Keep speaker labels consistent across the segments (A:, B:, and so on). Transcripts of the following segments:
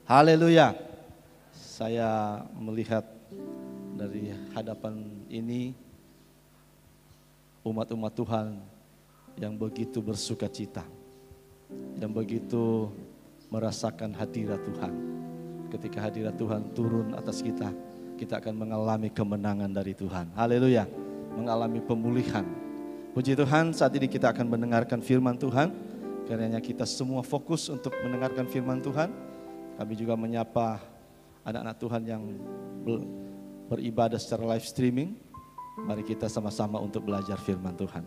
A: Haleluya. Saya melihat dari hadapan ini umat-umat Tuhan yang begitu bersuka cita, yang begitu merasakan hadirat Tuhan. Ketika hadirat Tuhan turun atas kita, kita akan mengalami kemenangan dari Tuhan. Haleluya, mengalami pemulihan. Puji Tuhan, saat ini kita akan mendengarkan firman Tuhan. Karenanya kita semua fokus untuk mendengarkan firman Tuhan. Kami juga menyapa anak-anak Tuhan yang beribadah secara live streaming. Mari kita sama-sama untuk belajar firman Tuhan.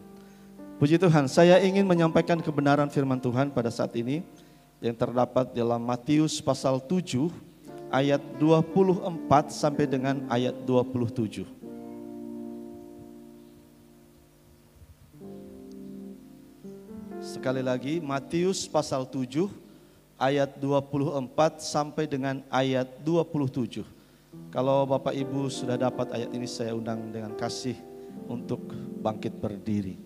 A: Puji Tuhan, saya ingin menyampaikan kebenaran firman Tuhan pada saat ini yang terdapat dalam Matius pasal 7 ayat 24 sampai dengan ayat 27. Sekali lagi, Matius pasal 7 ayat 24 sampai dengan ayat 27. Kalau Bapak Ibu sudah dapat ayat ini, saya undang dengan kasih untuk bangkit berdiri.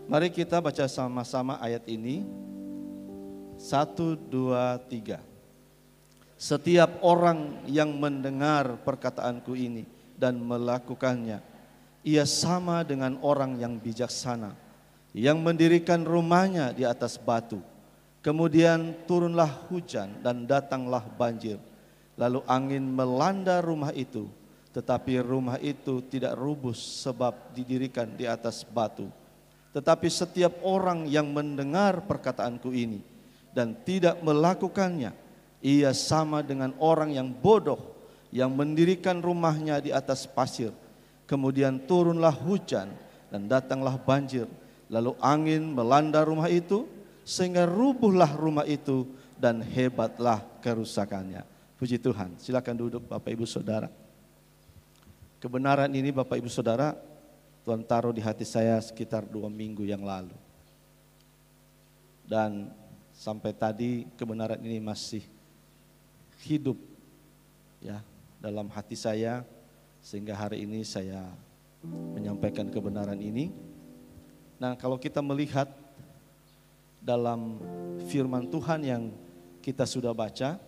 A: Mari kita baca sama-sama ayat ini. 1, 2, 3. Setiap orang yang mendengar perkataanku ini dan melakukannya, ia sama dengan orang yang bijaksana yang mendirikan rumahnya di atas batu. Kemudian turunlah hujan dan datanglah banjir. Lalu angin melanda rumah itu, tetapi rumah itu tidak rubuh sebab didirikan di atas batu. Tetapi setiap orang yang mendengar perkataanku ini dan tidak melakukannya, ia sama dengan orang yang bodoh yang mendirikan rumahnya di atas pasir. Kemudian turunlah hujan dan datanglah banjir. Lalu angin melanda rumah itu sehingga rubuhlah rumah itu dan hebatlah kerusakannya. Puji Tuhan. Silakan duduk Bapak Ibu Saudara. Kebenaran ini Bapak Ibu Saudara, Tuhan taruh di hati saya sekitar 2 minggu yang lalu. Dan sampai tadi kebenaran ini masih hidup ya dalam hati saya, sehingga hari ini saya menyampaikan kebenaran ini. Nah, kalau kita melihat dalam firman Tuhan yang kita sudah baca,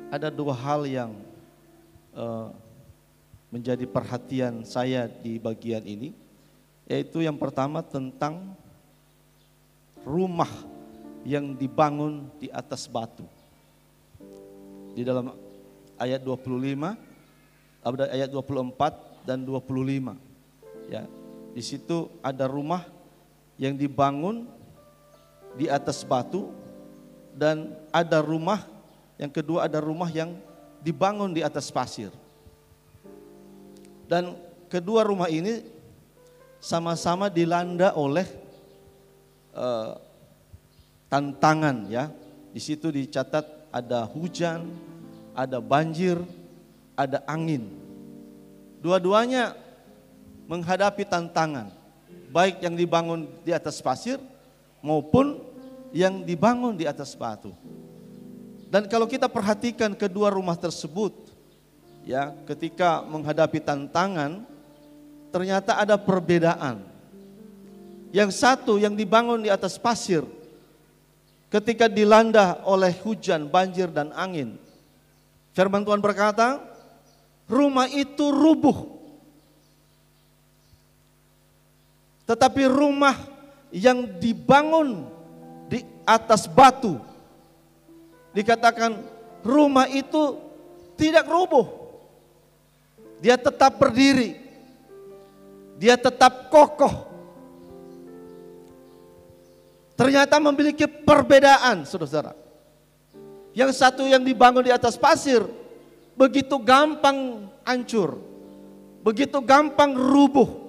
A: ada 2 hal yang menjadi perhatian saya di bagian ini, yaitu yang pertama tentang rumah yang dibangun di atas batu. Di dalam ayat 25, ayat 24 dan 25, ya. Di situ ada rumah yang dibangun di atas batu, dan ada rumah yang kedua, ada rumah yang dibangun di atas pasir. Dan kedua rumah ini sama-sama dilanda oleh tantangan ya. Di situ dicatat ada hujan, ada banjir, ada angin. Dua-duanya menghadapi tantangan, baik yang dibangun di atas pasir maupun yang dibangun di atas batu. Dan kalau kita perhatikan kedua rumah tersebut, ya, ketika menghadapi tantangan, ternyata ada perbedaan. Yang satu yang dibangun di atas pasir, ketika dilanda oleh hujan, banjir, dan angin, firman Tuhan berkata, rumah itu rubuh. Tetapi rumah yang dibangun di atas batu, dikatakan rumah itu tidak rubuh. Dia tetap berdiri. Dia tetap kokoh. Ternyata memiliki perbedaan, saudara-saudara. Yang satu yang dibangun di atas pasir, begitu gampang hancur, begitu gampang rubuh.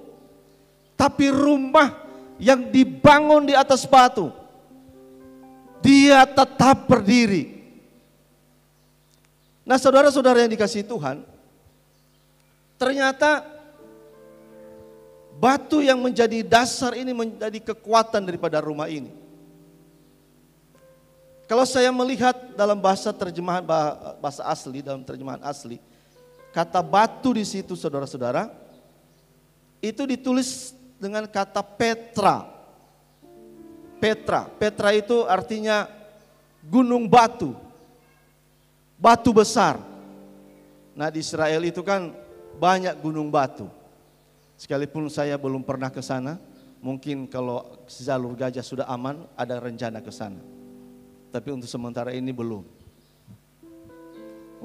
A: Tapi rumah yang dibangun di atas batu, dia tetap berdiri. Nah, saudara-saudara yang dikasihi Tuhan, ternyata batu yang menjadi dasar ini menjadi kekuatan daripada rumah ini. Kalau saya melihat dalam bahasa terjemahan bahasa asli, dalam terjemahan asli, kata batu di situ, saudara-saudara, itu ditulis dengan kata Petra. Petra. Petra itu artinya gunung batu, batu besar. Nah di Israel itu kan banyak gunung batu. Sekalipun saya belum pernah ke sana, mungkin kalau jalur gajah sudah aman, ada rencana ke sana. Tapi untuk sementara ini belum.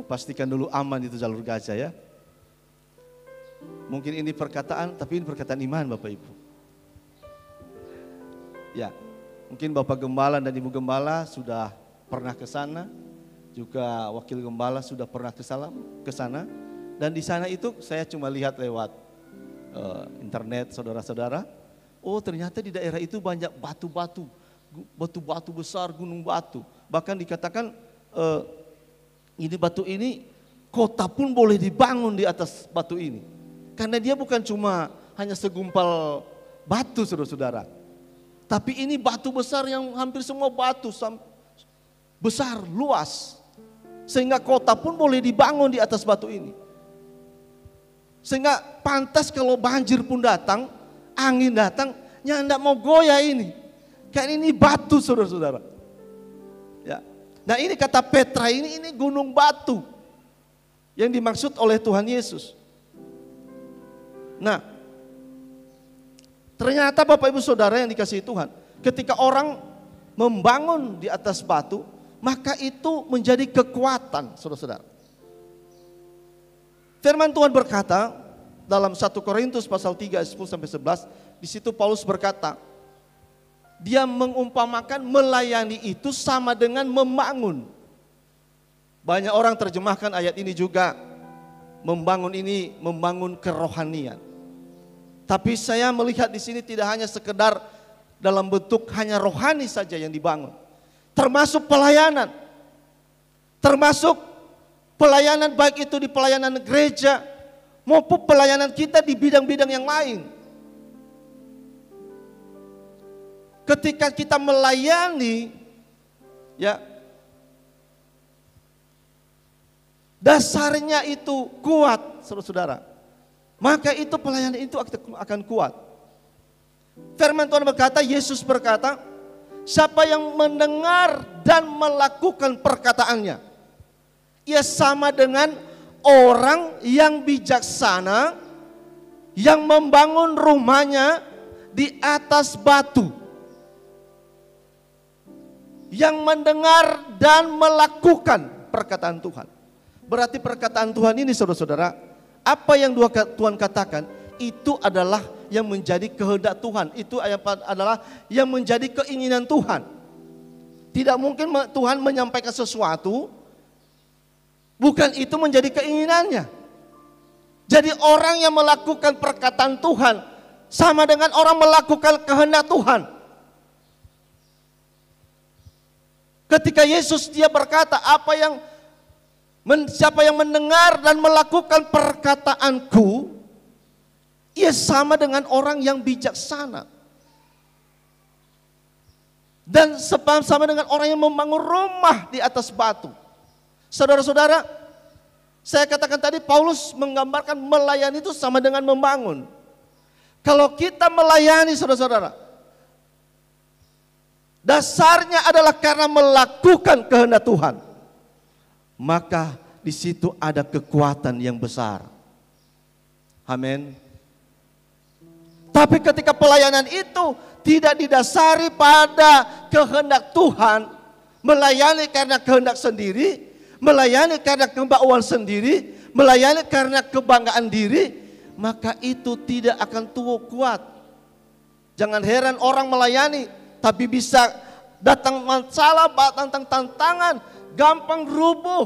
A: Pastikan dulu aman itu jalur gajah ya. Mungkin ini perkataan, tapi ini perkataan iman Bapak Ibu. Ya, mungkin Bapak Gembala dan Ibu Gembala sudah pernah ke sana, juga Wakil Gembala sudah pernah ke sana. Dan di sana itu saya cuma lihat lewat internet saudara-saudara. Oh ternyata di daerah itu banyak batu-batu, batu-batu besar, gunung batu. Bahkan dikatakan ini batu ini kota pun boleh dibangun di atas batu ini. Karena dia bukan cuma hanya segumpal batu saudara-saudara. Tapi ini batu besar yang hampir semua batu besar, luas. Sehingga kota pun boleh dibangun di atas batu ini. Sehingga pantas kalau banjir pun datang, angin datang, ya enggak mau goyah ini. Kan ini batu saudara-saudara. Ya. Nah ini kata Petra ini gunung batu yang dimaksud oleh Tuhan Yesus. Nah, ternyata Bapak Ibu Saudara yang dikasihi Tuhan, ketika orang membangun di atas batu, maka itu menjadi kekuatan, saudara-saudara. Firman Tuhan berkata dalam 1 Korintus pasal 3 ayat 10 sampai 11, di situ Paulus berkata, dia mengumpamakan melayani itu sama dengan membangun. Banyak orang terjemahkan ayat ini juga, membangun ini membangun kerohanian. Tapi saya melihat di sini tidak hanya sekedar dalam bentuk hanya rohani saja yang dibangun. Termasuk pelayanan. Termasuk pelayanan baik itu di pelayanan gereja maupun pelayanan kita di bidang-bidang yang lain. Ketika kita melayani, ya, dasarnya itu kuat, saudara-saudara. Maka itu pelayanan itu akan kuat. Firman Tuhan berkata, Yesus berkata, siapa yang mendengar dan melakukan perkataannya, ia sama dengan orang yang bijaksana yang membangun rumahnya di atas batu. Yang mendengar dan melakukan perkataan Tuhan. Berarti perkataan Tuhan ini saudara-saudara, apa yang Tuhan katakan itu adalah yang menjadi kehendak Tuhan. Itu adalah yang menjadi keinginan Tuhan. Tidak mungkin Tuhan menyampaikan sesuatu bukan itu menjadi keinginannya. Jadi orang yang melakukan perkataan Tuhan sama dengan orang melakukan kehendak Tuhan. Ketika Yesus dia berkata, siapa yang mendengar dan melakukan perkataanku, ia sama dengan orang yang bijaksana. Dan sama dengan orang yang membangun rumah di atas batu. Saudara-saudara, saya katakan tadi Paulus menggambarkan melayani itu sama dengan membangun. Kalau kita melayani saudara-saudara, dasarnya adalah karena melakukan kehendak Tuhan. Maka di situ ada kekuatan yang besar. Amin. Tapi ketika pelayanan itu tidak didasari pada kehendak Tuhan, melayani karena kehendak sendiri, melayani karena kebauan sendiri, melayani karena kebanggaan diri, maka itu tidak akan kuat. Jangan heran orang melayani tapi bisa datang masalah, datang tantangan, gampang rubuh.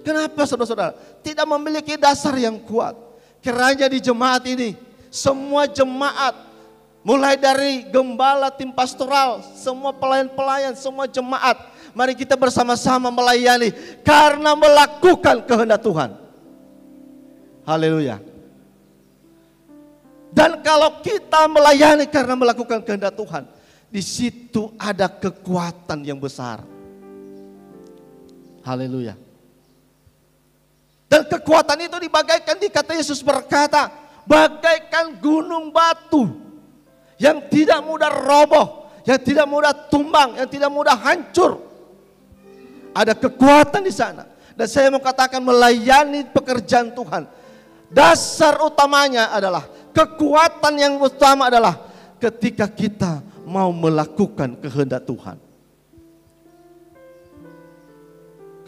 A: Kenapa saudara-saudara? Tidak memiliki dasar yang kuat. Kiranya di jemaat ini, semua jemaat, mulai dari gembala, tim pastoral, semua pelayan-pelayan, semua jemaat, mari kita bersama-sama melayani karena melakukan kehendak Tuhan. Haleluya. Dan kalau kita melayani karena melakukan kehendak Tuhan, di situ ada kekuatan yang besar. Haleluya. Dan kekuatan itu dibagaikan, dikata Yesus berkata, bagaikan gunung batu yang tidak mudah roboh, yang tidak mudah tumbang, yang tidak mudah hancur. Ada kekuatan di sana. Dan saya mau katakan melayani pekerjaan Tuhan, dasar utamanya adalah, kekuatan yang utama adalah ketika kita mau melakukan kehendak Tuhan.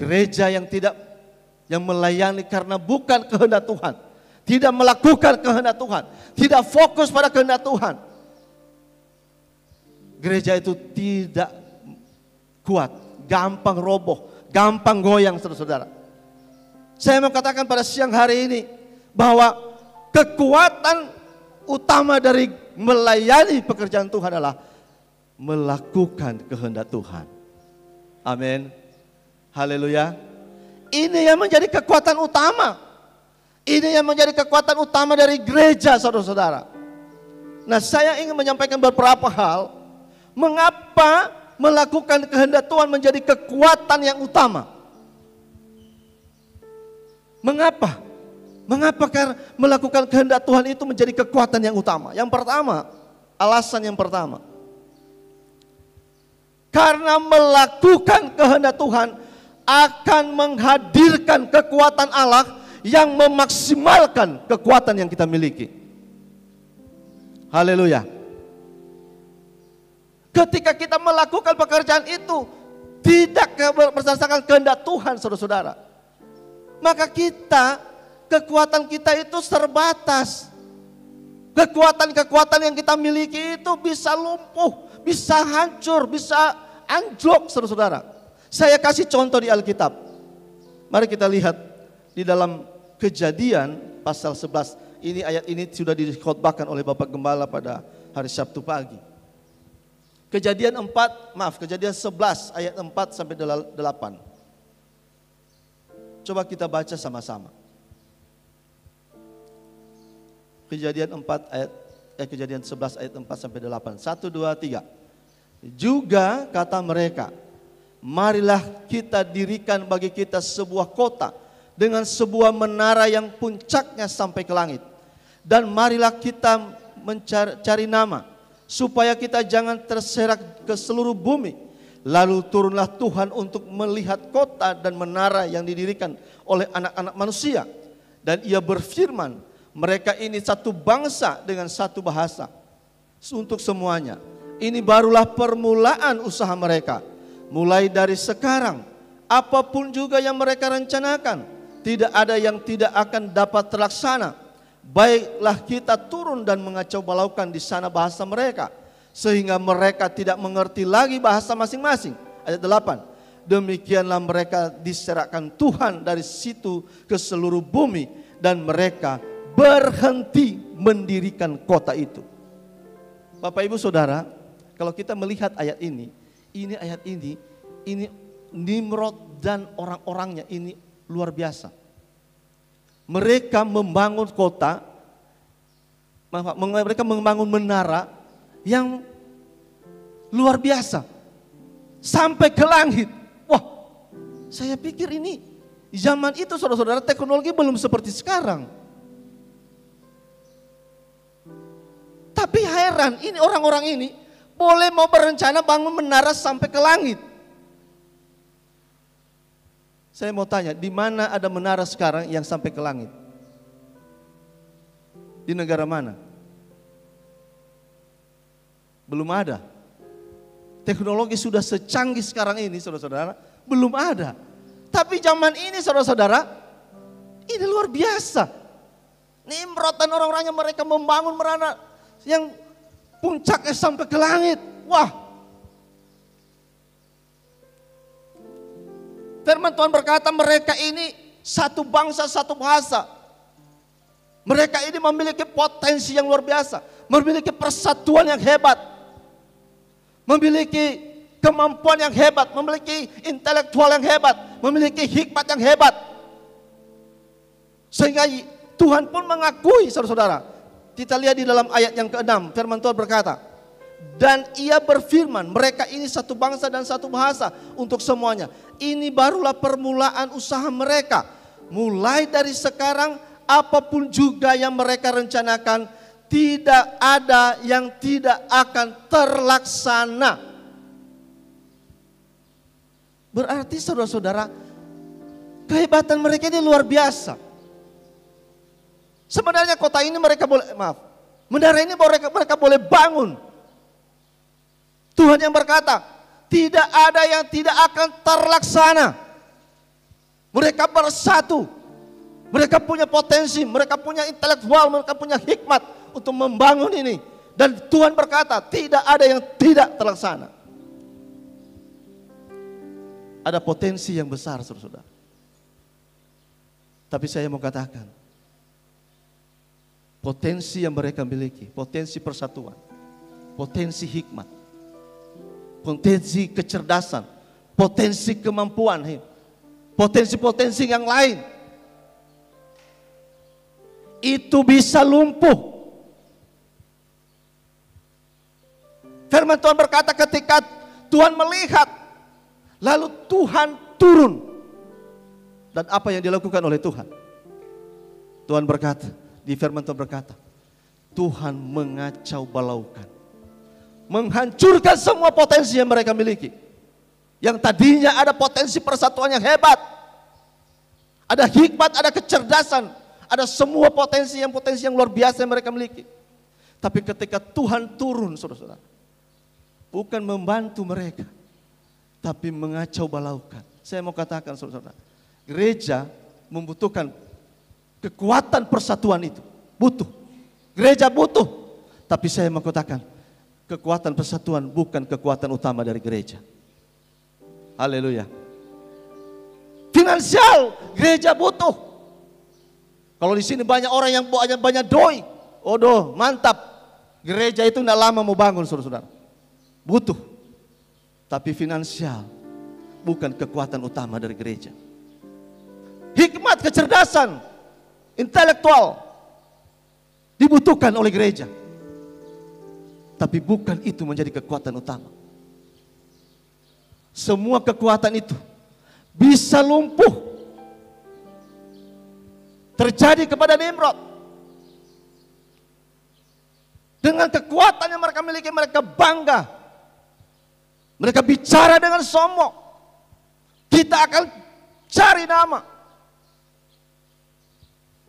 A: Gereja yang melayani karena bukan kehendak Tuhan, tidak melakukan kehendak Tuhan, tidak fokus pada kehendak Tuhan, gereja itu tidak kuat, gampang roboh, gampang goyang, saudara-saudara. Saya mau katakan pada siang hari ini bahwa kekuatan utama dari melayani pekerjaan Tuhan adalah melakukan kehendak Tuhan. Amin. Haleluya. Ini yang menjadi kekuatan utama. Ini yang menjadi kekuatan utama dari gereja, saudara-saudara. Nah, saya ingin menyampaikan beberapa hal. Mengapa melakukan kehendak Tuhan menjadi kekuatan yang utama? Mengapa? Mengapa karena melakukan kehendak Tuhan itu menjadi kekuatan yang utama? Yang pertama, alasan yang pertama, karena melakukan kehendak Tuhan akan menghadirkan kekuatan Allah yang memaksimalkan kekuatan yang kita miliki. Haleluya. Ketika kita melakukan pekerjaan itu tidak berdasarkan kehendak Tuhan, saudara-saudara, maka kekuatan kita itu terbatas. Kekuatan-kekuatan yang kita miliki itu bisa lumpuh, bisa hancur, bisa anjlok, saudara-saudara. Saya kasih contoh di Alkitab. Mari kita lihat di dalam Kejadian pasal 11. Ayat ini sudah dikhotbahkan oleh Bapak Gembala pada hari Sabtu pagi. Kejadian 11 ayat 4 sampai 8. Coba kita baca sama-sama. Kejadian 11 ayat 4 sampai 8. 1, 2, 3. Juga kata mereka, marilah kita dirikan bagi kita sebuah kota dengan sebuah menara yang puncaknya sampai ke langit. Dan marilah kita mencari nama, supaya kita jangan terserak ke seluruh bumi. Lalu turunlah Tuhan untuk melihat kota dan menara yang didirikan oleh anak-anak manusia. Dan ia berfirman, mereka ini satu bangsa dengan satu bahasa untuk semuanya. Ini barulah permulaan usaha mereka. Mulai dari sekarang, apapun juga yang mereka rencanakan, tidak ada yang tidak akan dapat terlaksana. Baiklah kita turun dan mengacau balaukan di sana bahasa mereka, sehingga mereka tidak mengerti lagi bahasa masing-masing. Ayat 8. Demikianlah mereka diserahkan Tuhan dari situ ke seluruh bumi, dan mereka berhenti mendirikan kota itu. Bapak Ibu Saudara, kalau kita melihat ayat ini Nimrod dan orang-orangnya ini luar biasa. Mereka membangun kota, mereka membangun menara yang luar biasa sampai ke langit. Wah, saya pikir ini zaman itu, saudara-saudara, teknologi belum seperti sekarang. Tapi heran, ini orang-orang ini boleh mau berencana bangun menara sampai ke langit. Saya mau tanya, di mana ada menara sekarang yang sampai ke langit? Di negara mana? Belum ada. Teknologi sudah secanggih sekarang ini, saudara-saudara, belum ada. Tapi zaman ini, saudara-saudara, ini luar biasa. Nimrod dan orang-orangnya, mereka membangun menara yang puncaknya sampai ke langit. Wah. Firman Tuhan berkata mereka ini satu bangsa, satu bahasa. Mereka ini memiliki potensi yang luar biasa, memiliki persatuan yang hebat, memiliki kemampuan yang hebat, memiliki intelektual yang hebat, memiliki hikmat yang hebat. Sehingga Tuhan pun mengakui, saudara-saudara. Kita lihat di dalam ayat yang ke-6, firman Tuhan berkata, dan ia berfirman, mereka ini satu bangsa dan satu bahasa untuk semuanya. Ini barulah permulaan usaha mereka. Mulai dari sekarang, apapun juga yang mereka rencanakan, tidak ada yang tidak akan terlaksana. Berarti saudara-saudara, kehebatan mereka ini luar biasa. Sebenarnya kota ini menara ini mereka boleh bangun. Tuhan yang berkata, tidak ada yang tidak akan terlaksana. Mereka bersatu. Mereka punya potensi, mereka punya intelektual, mereka punya hikmat untuk membangun ini. Dan Tuhan berkata, tidak ada yang tidak terlaksana. Ada potensi yang besar, saudara-saudara. Tapi saya mau katakan, potensi yang mereka miliki, potensi persatuan, potensi hikmat, potensi kecerdasan, potensi kemampuan, potensi-potensi yang lain, itu bisa lumpuh. Firman Tuhan berkata ketika Tuhan melihat, lalu Tuhan turun. Dan apa yang dilakukan oleh Tuhan? Tuhan berkata, di firman Tuhan berkata, Tuhan mengacau balaukan, menghancurkan semua potensi yang mereka miliki. Yang tadinya ada potensi persatuan yang hebat, ada hikmat, ada kecerdasan, ada semua potensi yang luar biasa yang mereka miliki. Tapi ketika Tuhan turun, saudara-saudara, bukan membantu mereka, tapi mengacau balaukan. Saya mau katakan, saudara-saudara, gereja membutuhkan kekuatan persatuan itu. Butuh. Gereja butuh. Tapi saya mau katakan, kekuatan persatuan bukan kekuatan utama dari gereja. Haleluya. Finansial, gereja butuh. Kalau di sini banyak orang yang banyak doi, mantap. Gereja itu tidak lama mau bangun, saudara-saudara. Butuh. Tapi finansial bukan kekuatan utama dari gereja. Hikmat, kecerdasan, intelektual dibutuhkan oleh gereja. Tapi bukan itu menjadi kekuatan utama. Semua kekuatan itu bisa lumpuh. Terjadi kepada Nimrod. Dengan kekuatan yang mereka miliki, mereka bangga. Mereka bicara dengan sombong. Kita akan cari nama.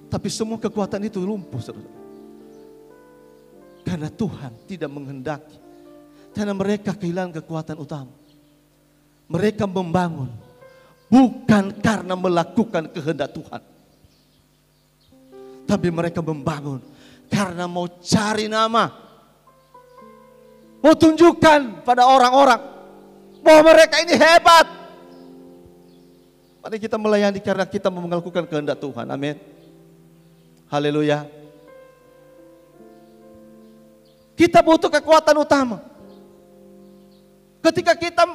A: Tapi semua kekuatan itu lumpuh, saudara. Karena Tuhan tidak menghendaki. Karena mereka kehilangan kekuatan utama. Mereka membangun bukan karena melakukan kehendak Tuhan. Tapi mereka membangun karena mau cari nama. Mau tunjukkan pada orang-orang bahwa mereka ini hebat. Mari kita melayani karena kita mau melakukan kehendak Tuhan. Amin. Haleluya. Kita butuh kekuatan utama. Ketika kita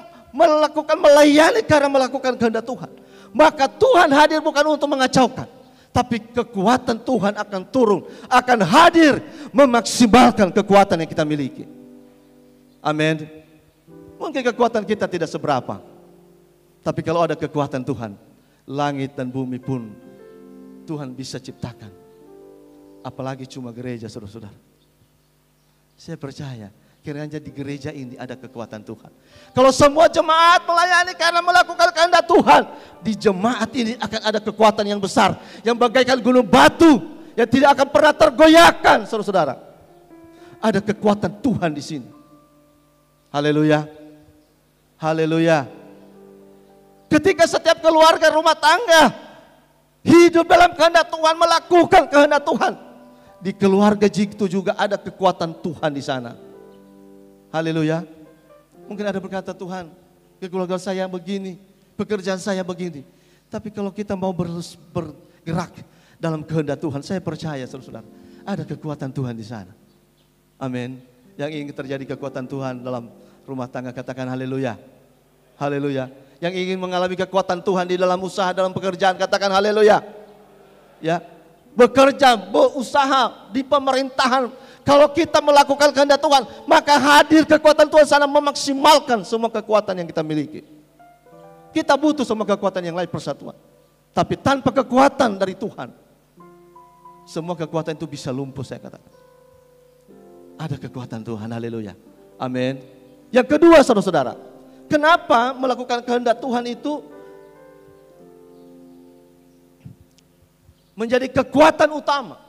A: melayani karena melakukan kehendak Tuhan, maka Tuhan hadir bukan untuk mengacaukan. Tapi kekuatan Tuhan akan turun, akan hadir memaksimalkan kekuatan yang kita miliki. Amin. Mungkin kekuatan kita tidak seberapa, tapi kalau ada kekuatan Tuhan, langit dan bumi pun Tuhan bisa ciptakan. Apalagi cuma gereja, saudara-saudara. Saya percaya kiranya di gereja ini ada kekuatan Tuhan. Kalau semua jemaat melayani karena melakukan kehendak Tuhan, di jemaat ini akan ada kekuatan yang besar, yang bagaikan gunung batu, yang tidak akan pernah tergoyahkan, saudara-saudara. Ada kekuatan Tuhan di sini. Haleluya. Haleluya. Ketika setiap keluarga rumah tangga hidup dalam kehendak Tuhan, melakukan kehendak Tuhan, di keluarga itu juga ada kekuatan Tuhan di sana. Haleluya. Mungkin ada berkata, Tuhan, keluarga saya begini, pekerjaan saya begini. Tapi kalau kita mau bergerak dalam kehendak Tuhan, saya percaya, saudara-saudara, ada kekuatan Tuhan di sana. Amin. Yang ingin terjadi kekuatan Tuhan dalam rumah tangga, katakan haleluya. Haleluya. Yang ingin mengalami kekuatan Tuhan di dalam usaha, dalam pekerjaan, katakan haleluya. Ya, bekerja, berusaha di pemerintahan. Kalau kita melakukan kehendak Tuhan, maka hadir kekuatan Tuhan sana memaksimalkan semua kekuatan yang kita miliki. Kita butuh semua kekuatan yang lain, persatuan. Tapi tanpa kekuatan dari Tuhan, semua kekuatan itu bisa lumpuh, saya katakan. Ada kekuatan Tuhan, haleluya. Amin. Yang kedua saudara-saudara, kenapa melakukan kehendak Tuhan itu menjadi kekuatan utama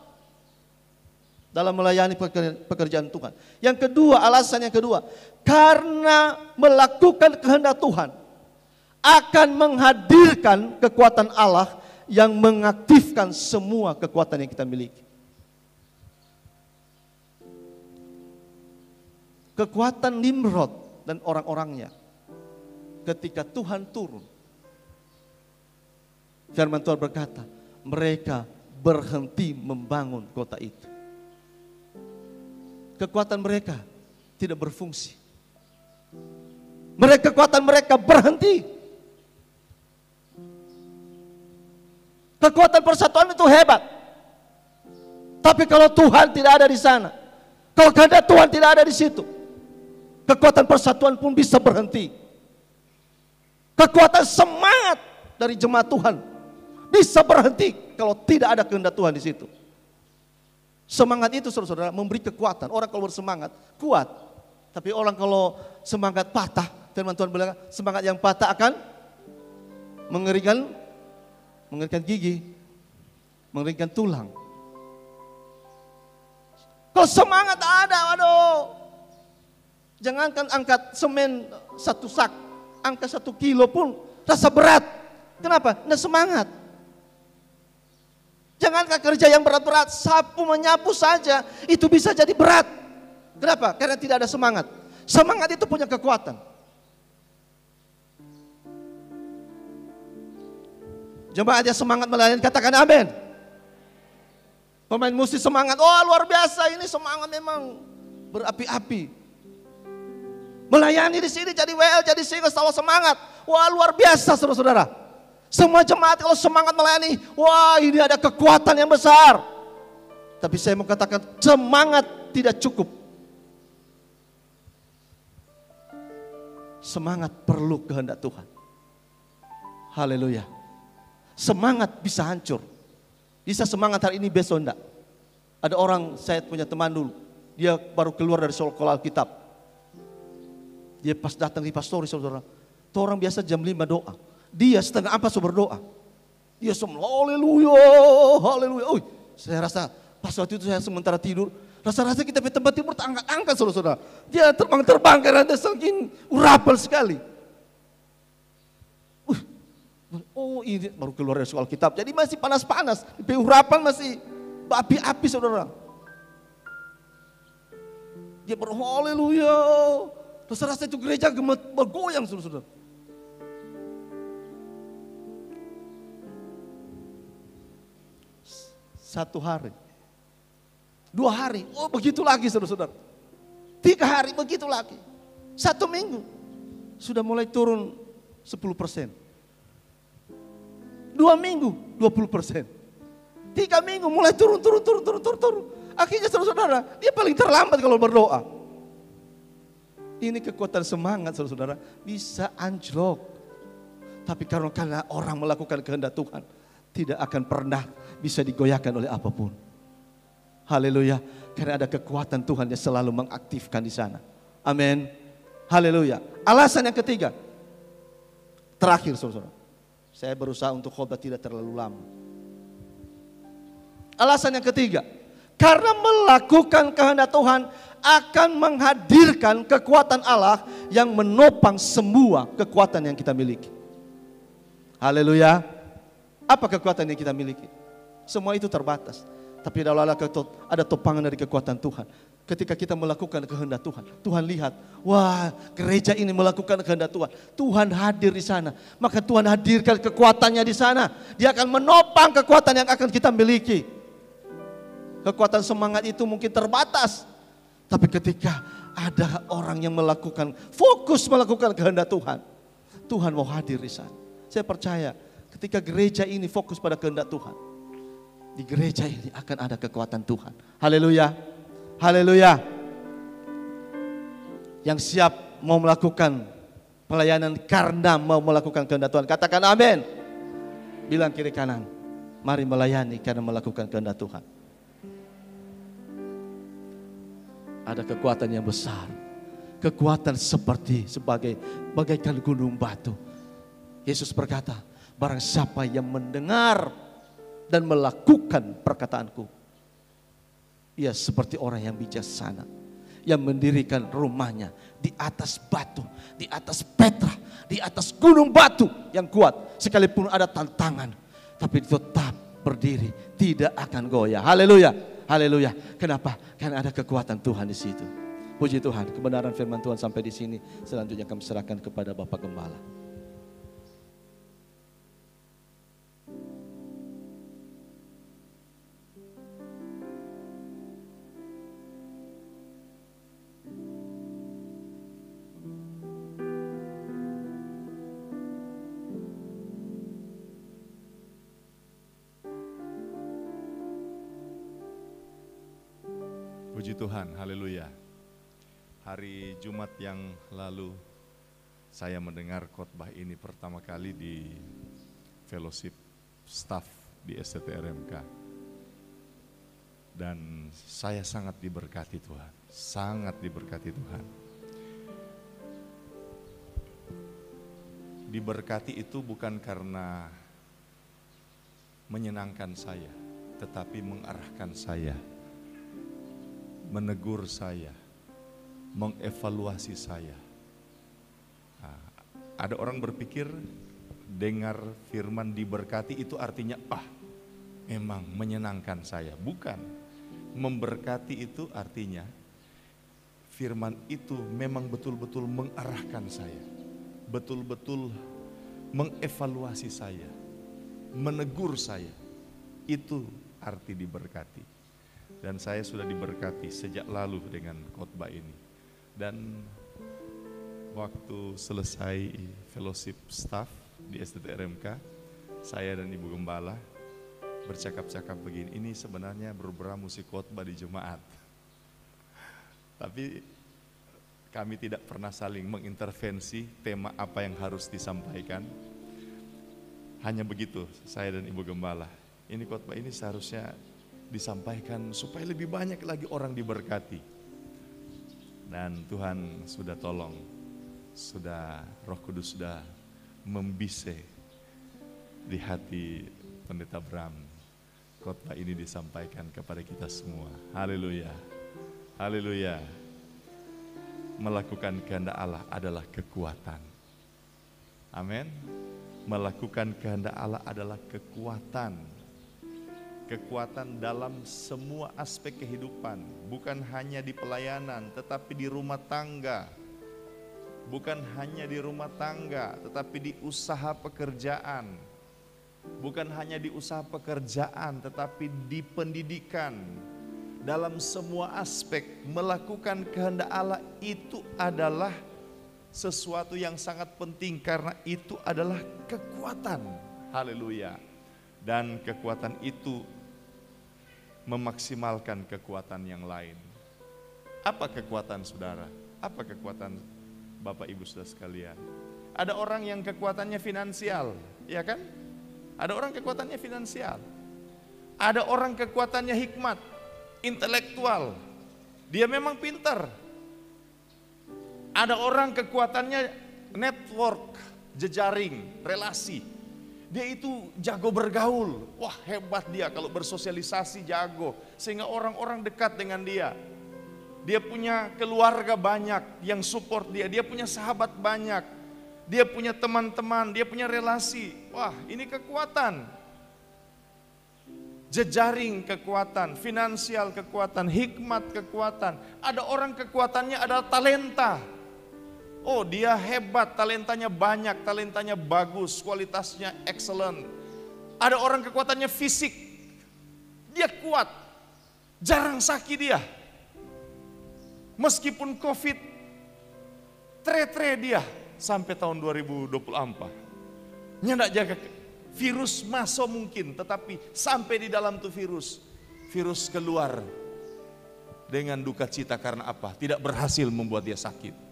A: dalam melayani pekerjaan Tuhan. Yang kedua, alasan yang kedua, karena melakukan kehendak Tuhan akan menghadirkan kekuatan Allah yang mengaktifkan semua kekuatan yang kita miliki. Kekuatan Nimrod dan orang-orangnya ketika Tuhan turun, firman Tuhan berkata, mereka berhenti membangun kota itu. Kekuatan mereka tidak berfungsi. Kekuatan mereka berhenti. Kekuatan persatuan itu hebat. Tapi kalau Tuhan tidak ada di sana, kalau kehendak Tuhan tidak ada di situ, kekuatan persatuan pun bisa berhenti. Kekuatan semangat dari jemaat Tuhan bisa berhenti kalau tidak ada kehendak Tuhan di situ. Semangat itu saudara-saudara memberi kekuatan. Orang kalau bersemangat kuat. Tapi orang kalau semangat patah, firman Tuhan bilang semangat yang patah akan mengerikan gigi, mengerikan tulang. Kalau semangat ada, waduh. Jangankan angkat semen 1 sak, angkat 1 kilo pun rasa berat. Kenapa? Nggak semangat. Jangankan kerja yang berat-berat, sapu menyapu saja itu bisa jadi berat. Kenapa? Karena tidak ada semangat. Semangat itu punya kekuatan. Jemaat yang semangat melayani katakan amin. Pemain musik semangat, oh luar biasa ini semangat memang berapi-api. Melayani di sini jadi WL, jadi single selalu semangat. Wah luar biasa saudara-saudara. Semua jemaat kalau semangat melayani, wah ini ada kekuatan yang besar. Tapi saya mau katakan semangat tidak cukup. Semangat perlu kehendak Tuhan. Haleluya. Semangat bisa hancur. Bisa semangat hari ini besok enggak. Ada orang, saya punya teman dulu, dia baru keluar dari sekolah Alkitab. Dia pas datang di pastori saudara, tuh orang biasa jam 5 doa. Dia 3:30 sudah berdoa. Dia semua haleluya, haleluya. Oh, saya rasa pas waktu itu saya sementara tidur, rasa-rasa kita di tempat tidur terangkat-angkat saudara-saudara. Dia terbang-terbang karena dia saking urapan sekali. Oh ini baru keluar dari sekolah Alkitab, jadi masih panas-panas. Urapan masih berapi-api saudara. Dia berhaleluya. Rasa-rasa itu gereja bergoyang saudara-saudara. Satu hari, 2 hari, oh begitu lagi saudara-saudara. 3 hari begitu lagi. 1 minggu sudah mulai turun 10%. 2 minggu 20%. 3 minggu mulai turun. Akhirnya saudara-saudara, dia paling terlambat kalau berdoa. Ini kekuatan semangat saudara-saudara bisa anjlok. Tapi karena orang melakukan kehendak Tuhan, tidak akan pernah bisa digoyahkan oleh apapun. Haleluya. Karena ada kekuatan Tuhan yang selalu mengaktifkan di sana. Amin. Haleluya. Alasan yang ketiga. Terakhir saudara. Saya berusaha untuk khotbah tidak terlalu lama. Alasan yang ketiga. Karena melakukan kehendak Tuhan akan menghadirkan kekuatan Allah yang menopang semua kekuatan yang kita miliki. Haleluya. Apa kekuatan yang kita miliki? Semua itu terbatas. Tapi ada topangan dari kekuatan Tuhan. Ketika kita melakukan kehendak Tuhan, Tuhan lihat, wah gereja ini melakukan kehendak Tuhan. Tuhan hadir di sana. Maka Tuhan hadirkan kekuatannya di sana. Dia akan menopang kekuatan yang akan kita miliki. Kekuatan semangat itu mungkin terbatas. Tapi ketika ada orang yang fokus melakukan kehendak Tuhan, Tuhan mau hadir di sana. Saya percaya ketika gereja ini fokus pada kehendak Tuhan, di gereja ini akan ada kekuatan Tuhan. Haleluya. Haleluya. Yang siap mau melakukan pelayanan karena mau melakukan kehendak Tuhan, katakan amin. Bilang kiri kanan, mari melayani karena melakukan kehendak Tuhan. Ada kekuatan yang besar. Kekuatan bagaikan gunung batu. Yesus berkata, barang siapa yang mendengar dan melakukan perkataanku, ia seperti orang yang bijaksana, yang mendirikan rumahnya di atas batu, di atas petra, di atas gunung batu yang kuat. Sekalipun ada tantangan, tapi tetap berdiri, tidak akan goyah. Haleluya, haleluya. Kenapa? Karena ada kekuatan Tuhan di situ. Puji Tuhan, kebenaran firman Tuhan sampai di sini. Selanjutnya kami serahkan kepada Bapak Gembala.
B: Puji Tuhan, haleluya. Hari Jumat yang lalu saya mendengar khotbah ini pertama kali di fellowship staff di STTRMK. Dan saya sangat diberkati Tuhan, sangat diberkati Tuhan. Diberkati itu bukan karena menyenangkan saya, tetapi mengarahkan saya, menegur saya, mengevaluasi saya. Nah, ada orang berpikir dengar firman diberkati itu artinya memang menyenangkan saya. Bukan. Memberkati itu artinya firman itu memang betul-betul mengarahkan saya, betul-betul mengevaluasi saya, menegur saya. Itu arti diberkati. Dan saya sudah diberkati sejak lalu dengan khotbah ini. Dan waktu selesai fellowship staff di STTRMK, saya dan Ibu Gembala bercakap-cakap begini, ini sebenarnya beberapa musik khotbah di jemaat. Tapi kami tidak pernah saling mengintervensi tema apa yang harus disampaikan. Hanya begitu saya dan Ibu Gembala. Ini khotbah ini seharusnya disampaikan supaya lebih banyak lagi orang diberkati. Dan Tuhan sudah tolong, Roh Kudus sudah membise di hati Pendeta Bram. Khotbah ini disampaikan kepada kita semua. Haleluya, haleluya. Melakukan kehendak Allah adalah kekuatan. Amin. Melakukan kehendak Allah adalah kekuatan. Kekuatan dalam semua aspek kehidupan, bukan hanya di pelayanan, tetapi di rumah tangga. Bukan hanya di rumah tangga, tetapi di usaha pekerjaan. Bukan hanya di usaha pekerjaan, tetapi di pendidikan. Dalam semua aspek, melakukan kehendak Allah itu adalah sesuatu yang sangat penting karena itu adalah kekuatan. Haleluya. Dan kekuatan itu memaksimalkan kekuatan yang lain. Apa kekuatan saudara? Apa kekuatan Bapak Ibu saudara sekalian? Ada orang yang kekuatannya finansial, ya kan? Ada orang kekuatannya finansial. Ada orang kekuatannya hikmat, intelektual. Dia memang pintar. Ada orang kekuatannya network, jejaring, relasi. Dia itu jago bergaul, wah hebat dia kalau bersosialisasi jago, sehingga orang-orang dekat dengan dia. Dia punya keluarga banyak yang support dia, dia punya sahabat banyak, dia punya teman-teman, dia punya relasi. Wah ini kekuatan, jejaring kekuatan, finansial kekuatan, hikmat kekuatan. Ada orang kekuatannya adalah talenta. Oh dia hebat, talentanya banyak, talentanya bagus, kualitasnya excellent. Ada orang kekuatannya fisik, dia kuat, jarang sakit dia. Meskipun COVID, tre dia sampai tahun 2024. Nyendak jaga virus masuk mungkin, tetapi sampai di dalam tuh virus keluar dengan duka cita karena apa? Tidak berhasil membuat dia sakit.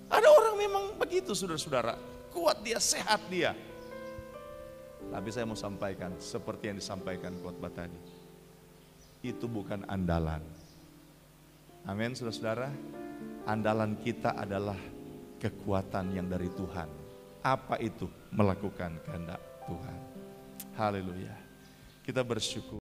B: Ada orang memang begitu saudara-saudara, kuat dia, sehat dia. Tapi saya mau sampaikan seperti yang disampaikan khotbah tadi. Itu bukan andalan. Amin, saudara-saudara. Andalan kita adalah kekuatan yang dari Tuhan. Apa itu? Melakukan kehendak Tuhan. Haleluya. Kita bersyukur.